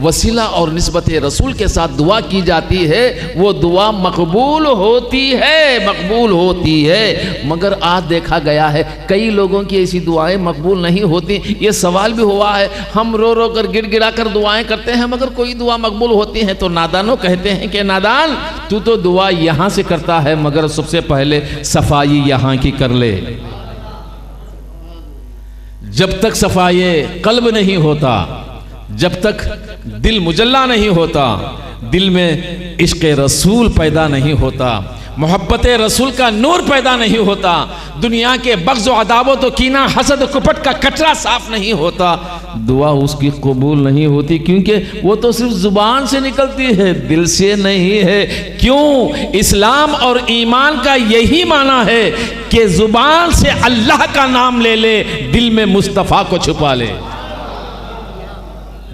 वसीला और निस्बत रसूल के साथ दुआ की जाती है वो दुआ मकबूल होती है, मकबूल होती है। मगर आज देखा गया है कई लोगों की ऐसी दुआएं मकबूल नहीं होती। ये सवाल भी हुआ है, हम रो रो कर गिड़गिड़ा कर दुआएं करते हैं मगर कोई दुआ मकबूल होती है। तो नादानों कहते हैं कि नादान तू तो दुआ यहाँ से करता है मगर सबसे पहले सफाई यहाँ की कर ले। जब तक सफाई कल्ब नहीं होता, जब तक दिल मुजल्ला नहीं होता, दिल में इश्क़ रसूल पैदा नहीं होता, मोहब्बत रसूल का नूर पैदा नहीं होता, दुनिया के बग़्ज़ व अदावत व कीना हसद कुपट का कचरा साफ नहीं होता, दुआ उसकी कबूल नहीं होती। क्योंकि वो तो सिर्फ ज़ुबान से निकलती है, दिल से नहीं है। क्यों? इस्लाम और ईमान का यही माना है कि ज़ुबान से अल्लाह का नाम ले ले, दिल में मुस्तफ़ा को छुपा ले,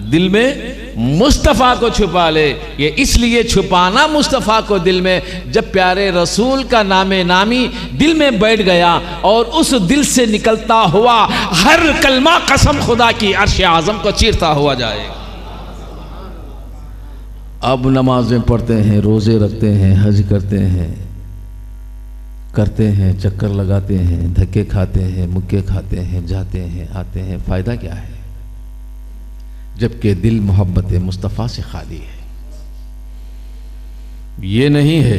दिल में मुस्तफ़ा को छुपा ले। ये इसलिए छुपाना मुस्तफ़ा को दिल में, जब प्यारे रसूल का नामे नामी दिल में बैठ गया और उस दिल से निकलता हुआ हर कलमा कसम खुदा की अर्श आज़म को चीरता हुआ जाएगा। अब नमाजें पढ़ते हैं, रोज़े रखते हैं, हज करते हैं, चक्कर लगाते हैं, धक्के खाते हैं, मुक्के खाते हैं, जाते हैं, आते हैं, फ़ायदा क्या है? जबकि दिल मोहब्बत मुस्तफ़ा से खाली है। ये नहीं है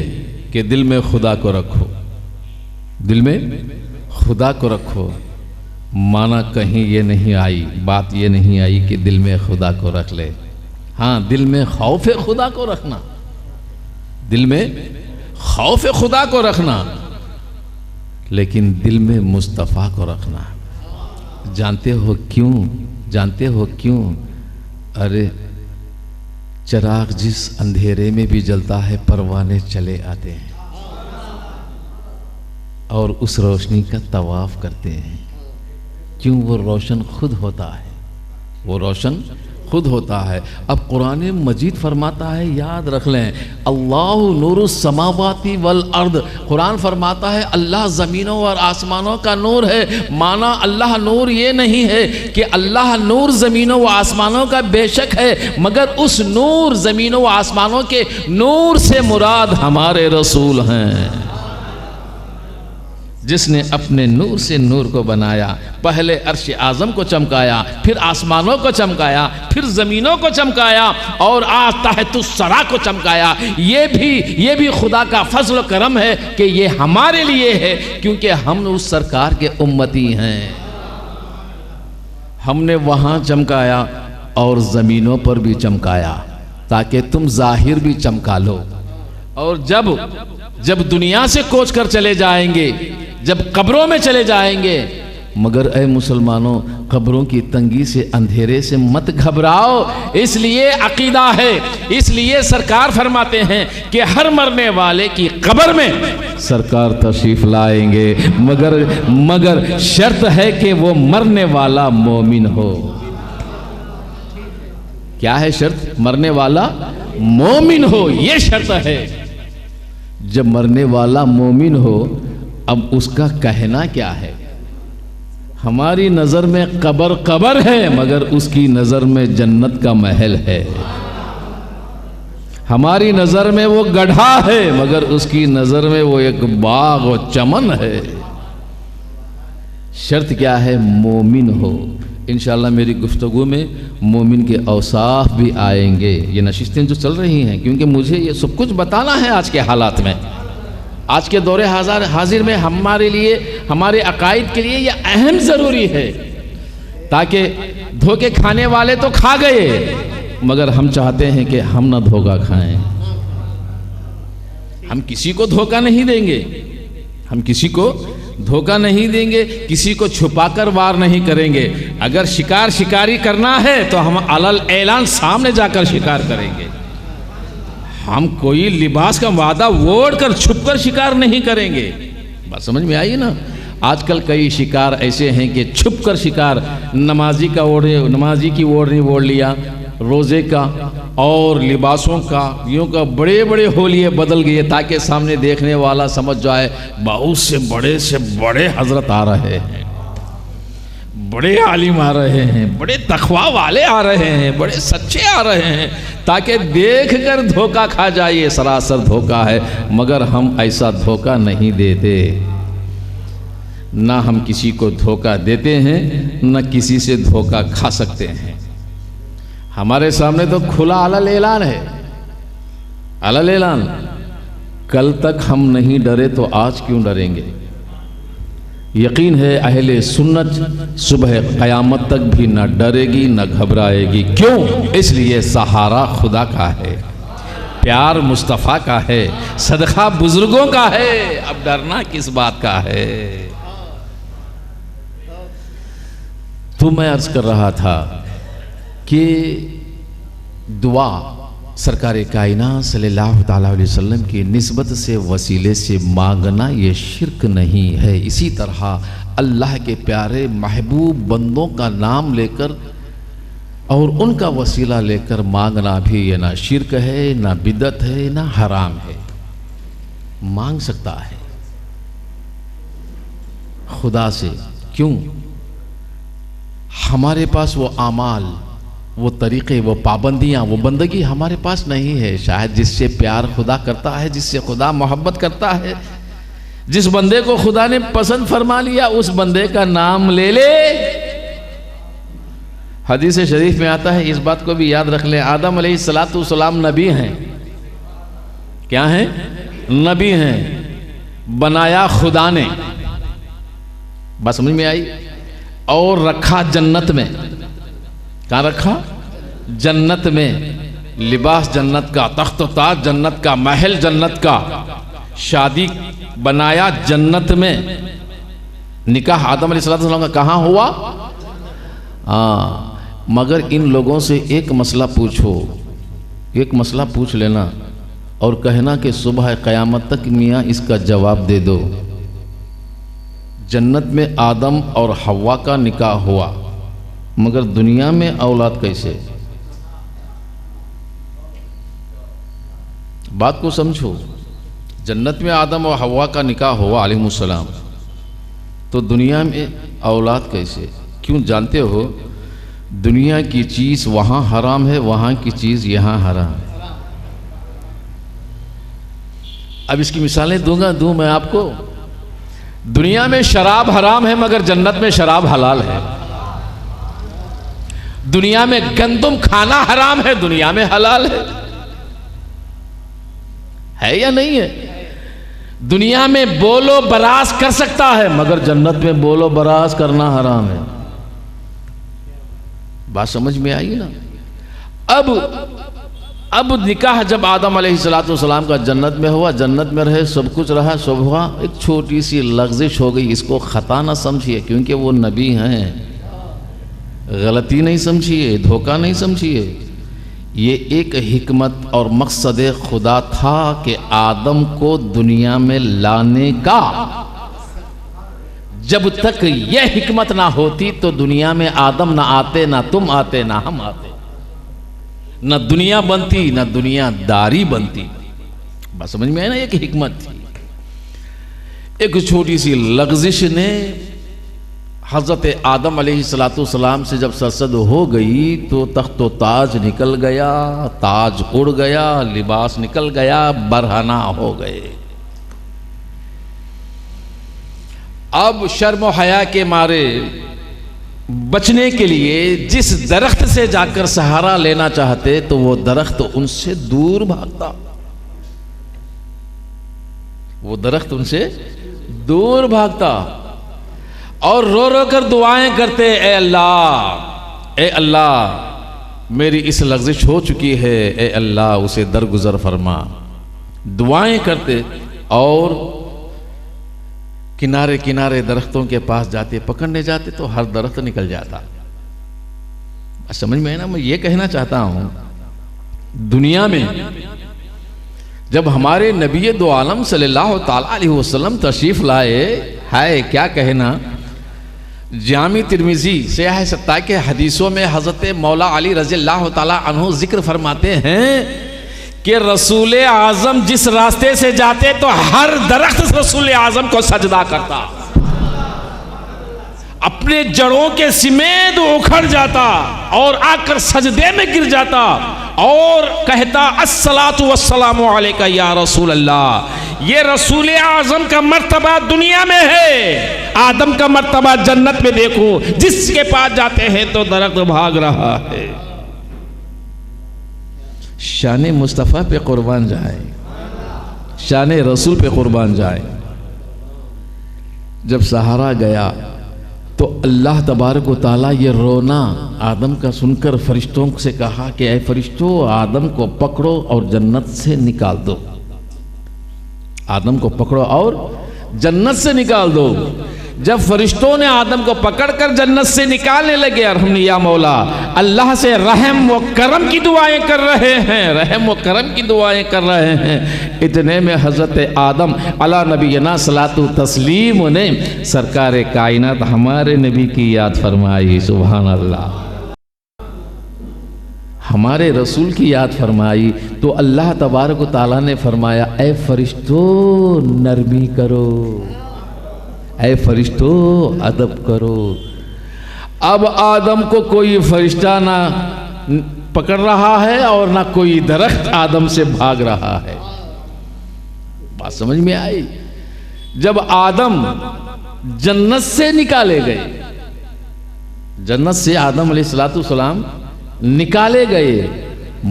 कि दिल में खुदा को रखो, दिल में खुदा को रखो, माना कहीं ये नहीं आई, बात ये नहीं आई कि दिल में खुदा को रख ले। हाँ, दिल में खौफ खुदा को रखना, दिल में खौफ खुदा को रखना, लेकिन दिल में मुस्तफ़ा को रखना। जानते हो क्यों? जानते हो क्यों? अरे चिराग जिस अंधेरे में भी जलता है परवाने चले आते हैं और उस रोशनी का तवाफ करते हैं। क्यों? वो रोशन खुद होता है, वो रोशन खुद होता है। अब कुरान मजीद फरमाता है, याद रख लें, अल्लाहु नूरुस समावाति वल अर्द। कुरान फरमाता है अल्लाह ज़मीनों और आसमानों का नूर है। माना अल्लाह नूर ये नहीं है कि अल्लाह नूर ज़मीनों व आसमानों का बेशक है, मगर उस नूर ज़मीनों व आसमानों के नूर से मुराद हमारे रसूल हैं, जिसने अपने नूर से नूर को बनाया। पहले अर्श आज़म को चमकाया, फिर आसमानों को चमकाया, फिर ज़मीनों को चमकाया और आज तहतुस सरा को चमकाया। ये भी खुदा का फजल करम है कि ये हमारे लिए है, क्योंकि हम उस सरकार के उम्मती हैं। हमने वहाँ चमकाया और ज़मीनों पर भी चमकाया ताकि तुम ज़ाहिर भी चमका लो। और जब दुनिया से कोच कर चले जाएंगे, जब कब्रों में चले जाएंगे, मगर ऐ मुसलमानों, कब्रों की तंगी से, अंधेरे से मत घबराओ। इसलिए अकीदा है, इसलिए सरकार फरमाते हैं कि हर मरने वाले की कब्र में सरकार तशरीफ लाएंगे, मगर शर्त है कि वो मरने वाला मोमिन हो। क्या है शर्त? मरने वाला मोमिन हो, ये शर्त है। जब मरने वाला मोमिन हो, अब उसका कहना क्या है? हमारी नज़र में कब्र है, मगर उसकी नज़र में जन्नत का महल है। हमारी नज़र में वो गड्ढा है, मगर उसकी नज़र में वो एक बाग और चमन है। शर्त क्या है? मोमिन हो। इंशाअल्लाह मेरी गुफ्तगू में मोमिन के औसाफ भी आएंगे। ये नशिस्तें जो चल रही हैं, क्योंकि मुझे ये सब कुछ बताना है आज के हालात में, आज के दौरे हाजिर में हमारे लिए, हमारे अकायद के लिए ये अहम ज़रूरी है, ताकि धोखे खाने वाले तो खा गए, मगर हम चाहते हैं कि हम ना धोखा खाएं। हम किसी को धोखा नहीं देंगे, हम किसी को धोखा नहीं देंगे, किसी को छुपाकर वार नहीं करेंगे। अगर शिकारी करना है तो हम अलल ऐलान सामने जाकर शिकार करेंगे। हम कोई लिबास का वादा ओढ़ कर छुप कर शिकार नहीं करेंगे। बात समझ में आई ना? आजकल कई शिकार ऐसे हैं कि छुप कर शिकार, नमाजी की ओढ़नी ओढ़ लिया, रोज़े का और लिबासों का, यूँ का बड़े बड़े होलिये बदल गए, ताकि सामने देखने वाला समझ जाए बहुत से बड़े हजरत आ रहे हैं, बड़े आलिम आ रहे हैं, बड़े तकवा वाले आ रहे हैं, बड़े सच्चे आ रहे हैं, ताकि देख कर धोखा खा जाए। ये सरासर धोखा है, मगर हम ऐसा धोखा नहीं देते। ना हम किसी को धोखा देते हैं, ना किसी से धोखा खा सकते हैं। हमारे सामने तो खुला अलल ऐलान है, अलल ऐलान। कल तक हम नहीं डरे तो आज क्यों डरेंगे? यकीन है अहले सुन्नत सुबह क़यामत तक भी न डरेगी न घबराएगी। क्यों? इसलिए सहारा खुदा का है, प्यार मुस्तफ़ा का है, सदका बुजुर्गों का है। अब डरना किस बात का है? तो मैं अर्ज कर रहा था कि दुआ सरकार कायनात सल्लल्लाहु ताला अलैहि वसल्लम की निस्बत से वसीले से मांगना ये शिर्क नहीं है। इसी तरह अल्लाह के प्यारे महबूब बंदों का नाम लेकर और उनका वसीला लेकर मांगना भी ये ना शिर्क है, ना बिदत है, ना हराम है। मांग सकता है खुदा से। क्यों? हमारे पास वो आमाल, वो तरीक़े, वो पाबंदियाँ, वो बंदगी हमारे पास नहीं है। शायद जिससे प्यार खुदा करता है, जिससे खुदा मोहब्बत करता है, जिस बंदे को खुदा ने पसंद फरमा लिया, उस बंदे का नाम ले ले। हदीस शरीफ में आता है, इस बात को भी याद रख लें, आदम अलैहिस्सलाम नबी हैं। क्या हैं? नबी हैं, बनाया खुदा ने। बात समझ में आई? और रखा जन्नत में। कहाँ रखा? जन्नत में। लिबास जन्नत का, तख्त ताज जन्नत का, महल जन्नत का, शादी बनाया जन्नत में। निकाह आदम अलैहिस्सलाम का कहाँ हुआ? मगर इन लोगों से एक मसला पूछो, एक मसला पूछ लेना और कहना कि सुबह क़यामत तक मियाँ इसका जवाब दे दो। जन्नत में आदम और हव्वा का निकाह हुआ, मगर दुनिया में औलाद कैसे? बात को समझो। जन्नत में आदम और हव्वा का निकाह हुआ अलैहिमुस्सलाम, तो दुनिया में औलाद कैसे? क्यों? जानते हो, दुनिया की चीज़ वहाँ हराम है, वहाँ की चीज़ यहाँ हराम है। अब इसकी मिसालें दूँ मैं आपको। दुनिया में शराब हराम है, मगर जन्नत में शराब हलाल है। दुनिया में गंदम खाना हराम है, दुनिया में हलाल है या नहीं है? दुनिया में बोलो बरास कर सकता है, मगर जन्नत में बोलो बरास करना हराम है। बात समझ में आई ना? अब निकाह जब आदम अलैहिस्सलाम का जन्नत में हुआ, जन्नत में रहे, सब कुछ रहा, सब हुआ, एक छोटी सी लग़्ज़िश हो गई। इसको ख़ता ना समझिए, क्योंकि वो नबी हैं। गलती नहीं समझिए, धोखा नहीं समझिए। ये एक हिकमत और मकसद खुदा था कि आदम को दुनिया में लाने का। जब तक यह हिकमत ना होती तो दुनिया में आदम ना आते, ना तुम आते, ना हम आते, ना दुनिया बनती, ना दुनियादारी बनती। बस समझ में आया ना? एक हिकमत थी। एक छोटी सी लग़्ज़िश ने हज़रत आदम अलैहिस्सलाम से जब सरसद हो गई तो तख्त व ताज निकल गया, ताज उड़ गया, लिबास निकल गया, बरहना हो गए। अब शर्म हया के मारे बचने के लिए जिस दरख्त से जाकर सहारा लेना चाहते तो वो दरख्त उनसे दूर भागता, वो दरख्त उनसे दूर भागता और रो रो कर दुआएं करते, ए अल्लाह, ए अल्लाह, मेरी इस लग़्ज़िश हो चुकी है, ए अल्लाह उसे दरगुजर फरमा। दुआएं करते और किनारे किनारे दरख्तों के पास जाते, पकड़ने जाते तो हर दरख्त निकल जाता। समझ में है ना? मैं ये कहना चाहता हूं, दुनिया में जब हमारे नबी दो आलम सल्लल्लाहु ताला अलैहि वसल्लम तशरीफ लाए, है क्या कहना, जामी तिर्मिज़ी से है सत्ता के हदीसों में हज़रत मौला अली रज़ियल्लाहु ताला अन्हु जिक्र फरमाते हैं कि रसूल आज़म जिस रास्ते से जाते तो हर दरख्त रसूल आज़म को सजदा करता, अपने जड़ों के समेत उखड़ जाता और आकर सजदे में गिर जाता और कहता अस्सलातु वस्सलामु अलैका या रसूल अल्लाह। ये रसूल आजम का मर्तबा दुनिया में है, आदम का मर्तबा जन्नत में। देखो जिसके पास जाते हैं तो दरख्त भाग रहा है। शान मुस्तफ़ा पे कुर्बान जाए, शान रसूल पे कुर्बान जाए। जब सहारा गया तो अल्लाह तबारक व तआला ये रोना आदम का सुनकर फरिश्तों से कहा कि ऐ फरिश्तों, आदम को पकड़ो और जन्नत से निकाल दो। आदम को पकड़ो और जन्नत से निकाल दो। जब फरिश्तों ने आदम को पकड़कर जन्नत से निकालने लगे, और हमने या मौला अल्लाह से रहम व करम की दुआएं कर रहे हैं, रहम व करम की दुआएं कर रहे हैं। इतने में हज़रत आदम अला नबीना सलातु तस्लीम ने सरकार कायनात हमारे नबी की याद फरमाई। सुभान अल्लाह, हमारे रसूल की याद फरमाई। तो अल्लाह तबारक व तआला ने फरमाया, ऐ फरिश्तों नरमी करो, ऐ फरिश्तों अदब करो। अब आदम को कोई फरिश्ता ना पकड़ रहा है और ना कोई दरख्त आदम से भाग रहा है। बात समझ में आई? जब आदम जन्नत से निकाले गए, जन्नत से आदम अलैहिस्सलाम निकाले गए,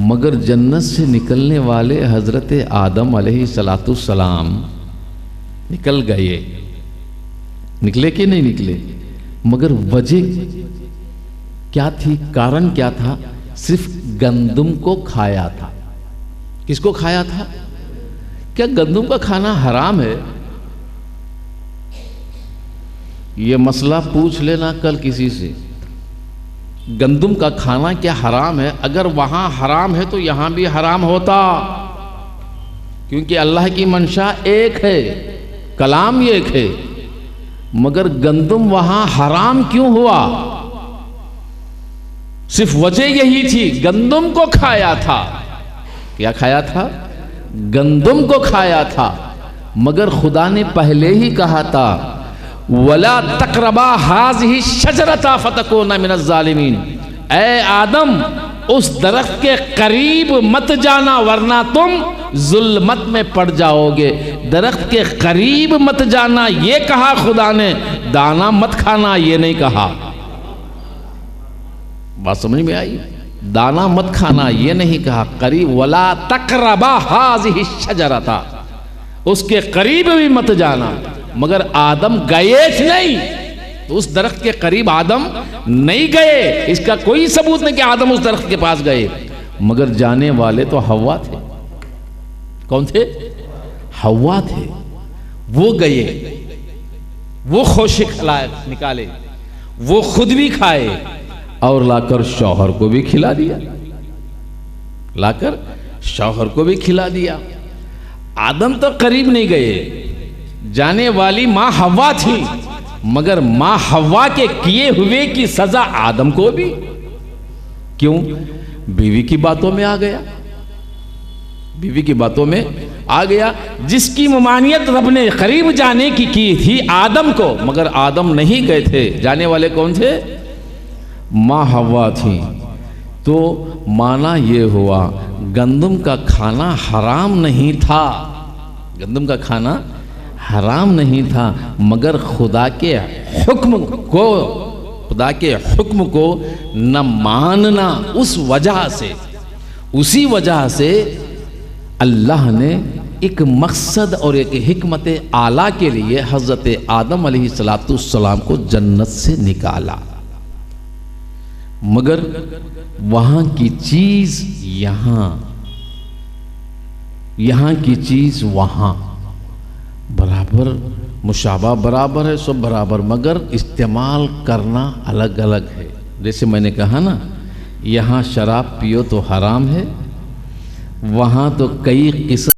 मगर जन्नत से निकलने वाले हजरत आदम अलैहिस्सलाम निकल गए। निकले कि नहीं निकले? मगर वजह क्या थी, कारण क्या था? सिर्फ गंदम को खाया था। किसको खाया था? क्या गंदम का खाना हराम है? यह मसला पूछ लेना कल किसी से। गंदम का खाना क्या हराम है? अगर वहां हराम है तो यहां भी हराम होता, क्योंकि अल्लाह की मंशा एक है, कलाम ही एक है। मगर गंदम वहां हराम क्यों हुआ? सिर्फ वजह यही थी, गंदम को खाया था। क्या खाया था? गंदम को खाया था। मगर खुदा ने पहले ही कहा था, वला तकरबा हाज़िही शजरता फतकूना मिनज़ ज़ालिमीन। ऐ आदम, उस दरख्त के करीब मत जाना वरना तुम जुल्मत में पड़ जाओगे। दरख्त के करीब मत जाना ये कहा खुदा ने, दाना मत खाना ये नहीं कहा। बात समझ में आई? दाना मत खाना ये नहीं कहा, करीब वला तकरबा हाज़िही शजरता, उसके करीब भी मत जाना। मगर आदम गए नहीं, तो उस दरख्त के करीब आदम नहीं गए। इसका कोई सबूत नहीं कि आदम उस दरख्त के पास गए। मगर जाने वाले तो हव्वा थे। कौन थे? हव्वा थे। वो गए, वो खोशे निकाले, वो खुद भी खाए और लाकर शौहर को भी खिला दिया, लाकर शौहर को भी खिला दिया। आदम तो करीब नहीं गए, जाने वाली मां हव्वा थी। मगर मां हव्वा के किए हुए की सजा आदम को भी। क्यों? बीवी की बातों में आ गया, बीवी की बातों में आ गया। जिसकी ममानियत रब ने करीब जाने की थी आदम को, मगर आदम नहीं गए थे। जाने वाले कौन थे? मां हव्वा थी। तो माना ये हुआ गंदम का खाना हराम नहीं था, गंदम का खाना हराम नहीं था। मगर खुदा के हुक्म को, खुदा के हुक्म को न मानना, उस वजह से, उसी वजह से अल्लाह ने एक मकसद और एक हिकमत आला के लिए हजरत आदम अलैहिस्सलाम को जन्नत से निकाला। मगर वहां की चीज यहां, यहां की चीज वहां, बराबर मुशाबा बराबर है, सब बराबर, मगर इस्तेमाल करना अलग अलग है। जैसे मैंने कहा ना, यहाँ शराब पियो तो हराम है, वहाँ तो कई किस्म